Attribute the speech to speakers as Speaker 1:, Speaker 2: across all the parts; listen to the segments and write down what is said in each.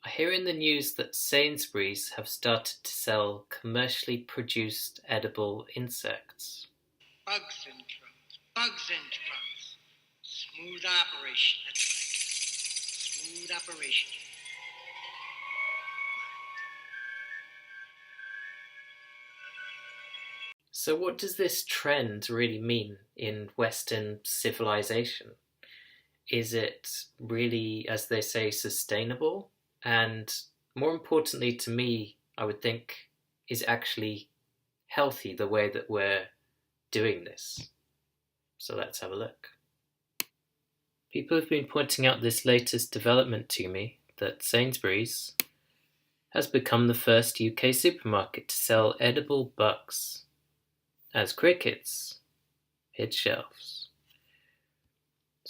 Speaker 1: I hear in the news that Sainsburys have started to sell commercially produced edible insects.
Speaker 2: Bugs and drugs. Bugs and drugs. Smooth operation. That's right. Smooth operation.
Speaker 1: So, what does this trend really mean in Western civilization? Is it really, as they say, sustainable? And more importantly to me, I would think, is actually healthy the way that we're doing this? So, let's have a look. People have been pointing out this latest development to me that Sainsbury's has become the first UK supermarket to sell edible bugs as crickets hit shelves.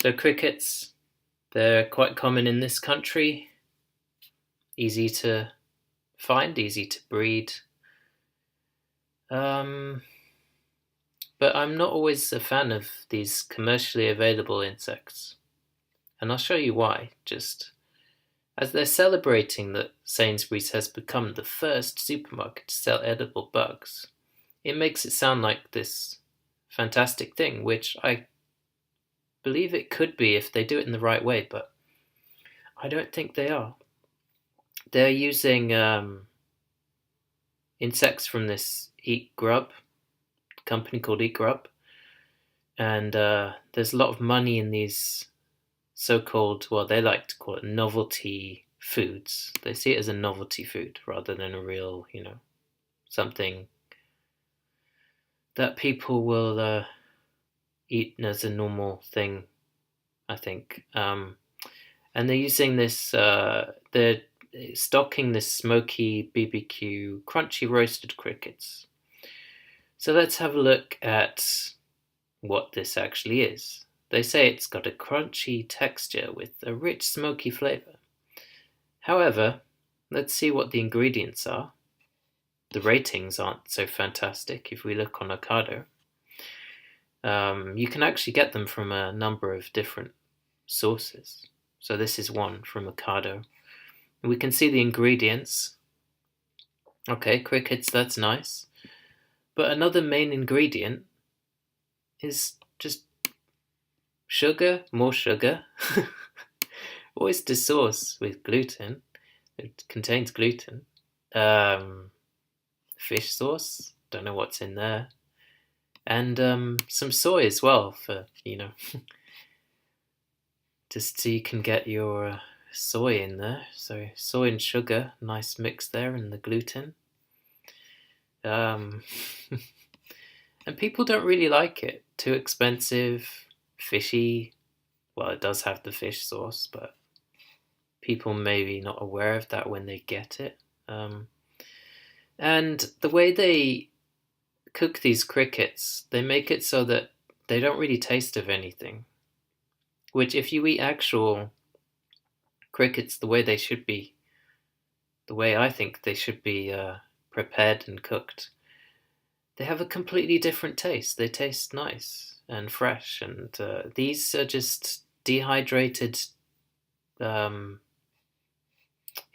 Speaker 1: So crickets, they're quite common in this country, easy to find, easy to breed. But I'm not always a fan of these commercially available insects. And I'll show you why, just as they're celebrating that Sainsbury's has become the first supermarket to sell edible bugs. It makes it sound like this fantastic thing, which I believe it could be if they do it in the right way, but I don't think they are. They're using insects from this Eat Grub company called Eat Grub, and there's a lot of money in these so-called, well, they like to call it novelty foods. They see it as a novelty food rather than a real, something that people will eat as a normal thing, I think. And they're using this, they're stocking this smoky BBQ crunchy roasted crickets. So let's have a look at what this actually is. They say it's got a crunchy texture with a rich smoky flavour. However, let's see what the ingredients are. The ratings aren't so fantastic if we look on Ocado. You can actually get them from a number of different sources. So this is one from Ocado. We can see the ingredients. Okay, crickets, that's nice. But another main ingredient is just sugar, more sugar. Oyster sauce with gluten. It contains gluten. Fish sauce. Don't know what's in there. And some soy as well for, just so you can get your soy in there. So soy and sugar, nice mix there, and the gluten. And people don't really like it. Too expensive, fishy. Well, it does have the fish sauce, but people may be not aware of that when they get it. And the way they cook these crickets, they make it so that they don't really taste of anything. Which, if you eat actual crickets the way they should be, the way I think they should be prepared and cooked, they have a completely different taste. They taste nice and fresh, and these are just dehydrated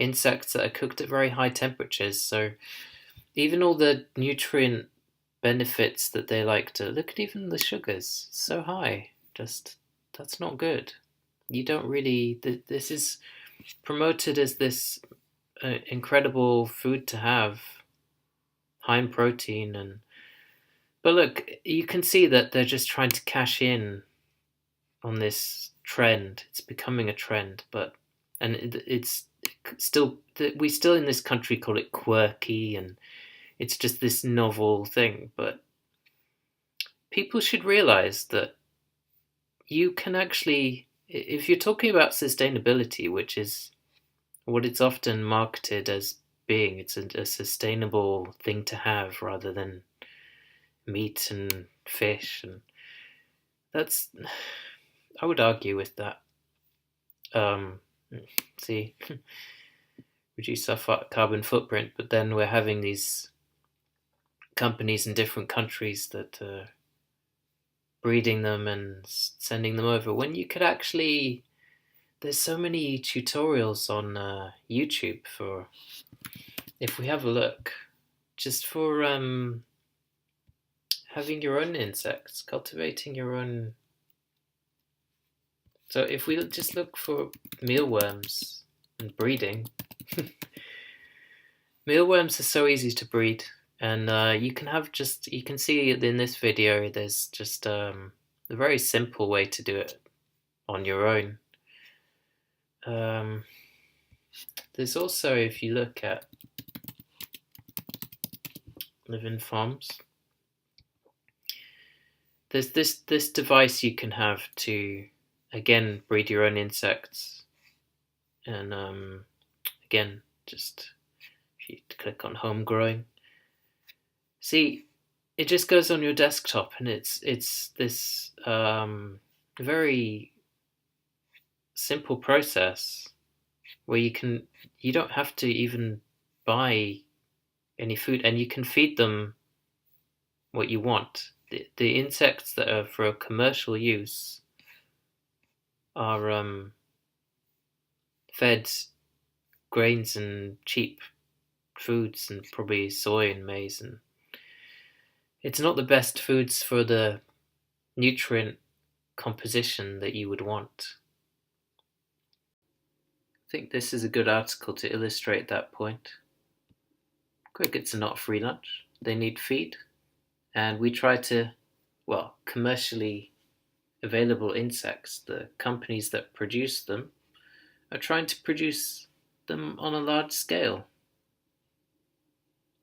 Speaker 1: insects that are cooked at very high temperatures. So even all the nutrient benefits that they like to look at, even the sugars so high, just that's not good. You don't really. This is promoted as this incredible food to have, high in protein, and but look, you can see that they're just trying to cash in on this trend. It's becoming a trend, but and it's still, we still in this country call it quirky, and it's just this novel thing. But people should realize that you can actually, if you're talking about sustainability, which is what it's often marketed as being, it's a sustainable thing to have rather than meat and fish, and that's, I would argue with that. See, reduce our carbon footprint, but then we're having these companies in different countries that are breeding them and sending them over when you could actually there's so many tutorials on YouTube for, if we have a look, just for having your own insects, cultivating your own. So if we just look for mealworms and breeding, mealworms are so easy to breed, and you can see in this video. There's just a very simple way to do it on your own. There's also, if you look at living farms, there's this device you can have to, again, breed your own insects. And again, just if you click on home growing, see, it just goes on your desktop, and it's this very simple process where you don't have to even buy any food, and you can feed them what you want. The insects that are for commercial use are fed grains and cheap foods, and probably soy and maize, and it's not the best foods for the nutrient composition that you would want. I think this is a good article to illustrate that point. Crickets are not free lunch. They need feed, and we try to, well, commercially available insects, the companies that produce them are trying to produce them on a large scale,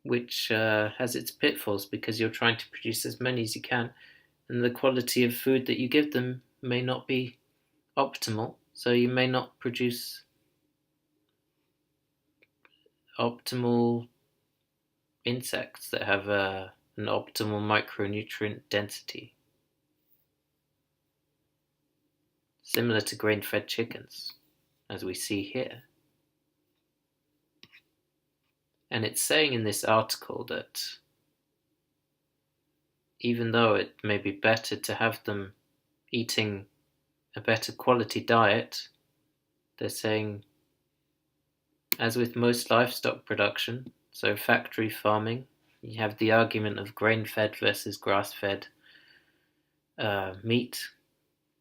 Speaker 1: which has its pitfalls because you're trying to produce as many as you can, and the quality of food that you give them may not be optimal, so you may not produce optimal insects that have an optimal micronutrient density. Similar to grain-fed chickens, as we see here. And it's saying in this article that even though it may be better to have them eating a better quality diet, they're saying, as with most livestock production, so factory farming, you have the argument of grain-fed versus grass-fed meat.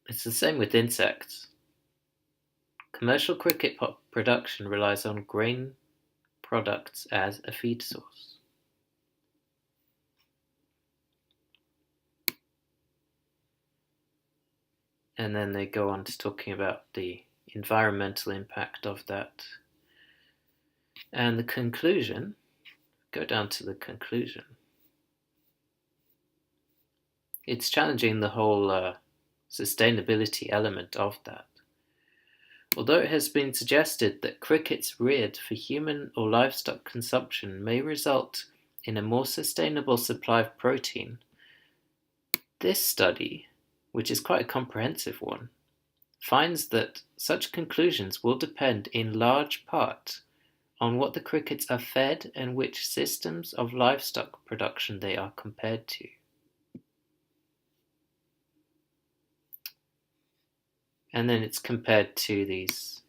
Speaker 1: It's the same with insects. Commercial cricket production relies on grain products as a feed source. And then they go on to talking about the environmental impact of that. And the conclusion, go down to the conclusion. It's challenging the whole sustainability element of that. Although it has been suggested that crickets reared for human or livestock consumption may result in a more sustainable supply of protein, this study, which is quite a comprehensive one, finds that such conclusions will depend in large part on what the crickets are fed and which systems of livestock production they are compared to. And then it's compared to these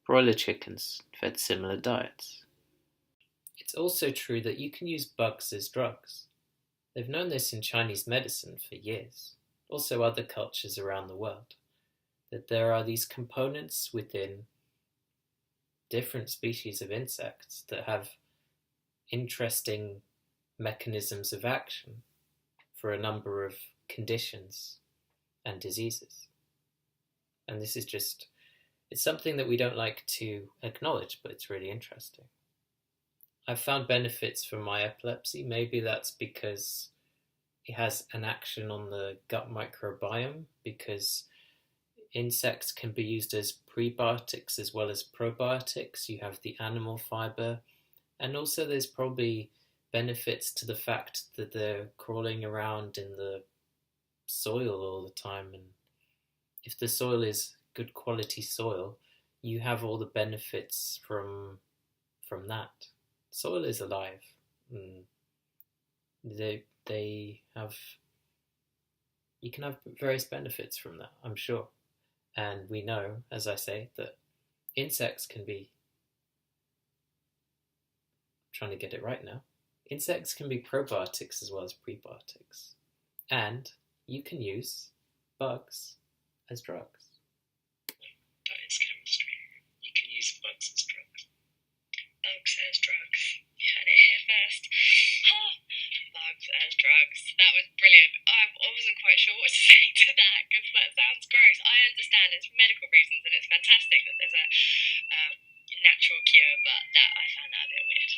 Speaker 1: broiler chickens fed similar diets. It's also true that you can use bugs as drugs. They've known this in Chinese medicine for years, also other cultures around the world, that there are these components within different species of insects that have interesting mechanisms of action for a number of conditions and diseases. And this is it's something that we don't like to acknowledge, but it's really interesting. I've found benefits from my epilepsy. Maybe that's because it has an action on the gut microbiome, because insects can be used as prebiotics as well as probiotics. You have the animal fiber, and also there's probably benefits to the fact that they're crawling around in the soil all the time, and if the soil is good quality soil, you have all the benefits from that. Soil is alive. They have, you can have various benefits from that, I'm sure. And we know, as I say, that insects can be, I'm trying to get it right now, insects can be probiotics as well as prebiotics. And you can use bugs as drugs.
Speaker 3: That is chemistry. You can use bugs as drugs. Bugs as drugs. You heard it here first. Bugs as drugs. That was brilliant. I wasn't quite sure what to say to that because that sounds gross. I understand it's for medical reasons and it's fantastic that there's a natural cure, but that I found that a bit weird.